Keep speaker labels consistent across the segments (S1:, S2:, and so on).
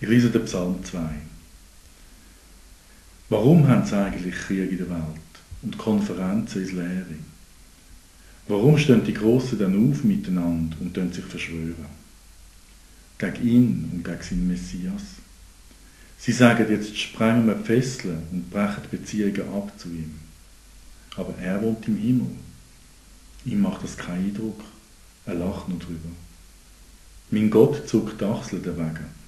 S1: Ich lese den Psalm 2. Warum haben sie eigentlich Krieg in der Welt und Konferenzen ins Leere? Warum stehen die Grossen dann auf miteinander und sich verschwören? Gegen ihn und gegen seinen Messias. Sie sagen, jetzt sprengen wir die Fesseln und brechen die Beziehungen ab zu ihm. Aber er wohnt im Himmel. Ihm macht das keinen Eindruck. Er lacht nur drüber. Mein Gott zuckt die Achseln dagegen.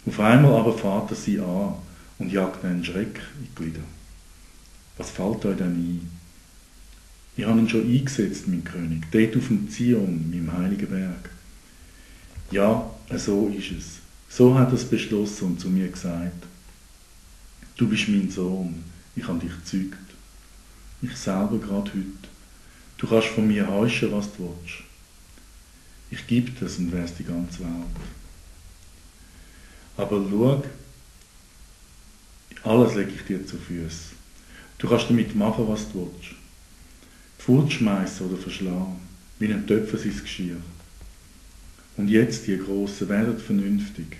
S1: Auf einmal aber fährt er sie an und jagt einen Schreck in die Glieder. Was fällt euch denn ein? Ich habe ihn schon eingesetzt, mein König, dort auf dem Zion, meinem heiligen Berg. Ja, so ist es. So hat er es beschlossen und zu mir gesagt. Du bist mein Sohn, ich habe dich gezeugt. Ich selber gerade heute. Du kannst von mir heischen, was du willst. Ich gebe das und wär's die ganze Welt. Aber schau, alles lege ich dir zu Füßen. Du kannst damit machen, was du willst. Fortschmeissen oder verschlagen, wie ein Töpfer sein Geschirr. Und jetzt, die Grossen, werdet vernünftig.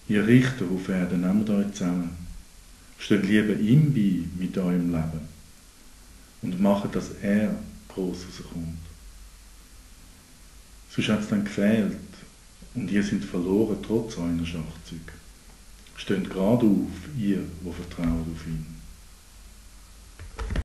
S1: Ihr Richter auf Erden, nehmt euch zusammen. Steht lieber ihm bei mit eurem Leben. Und macht, dass er gross rauskommt. Sonst hat es dann gefehlt. Und ihr seid verloren, trotz eurer Schachzüge. Steht gerade auf, ihr, wo vertraut auf ihn.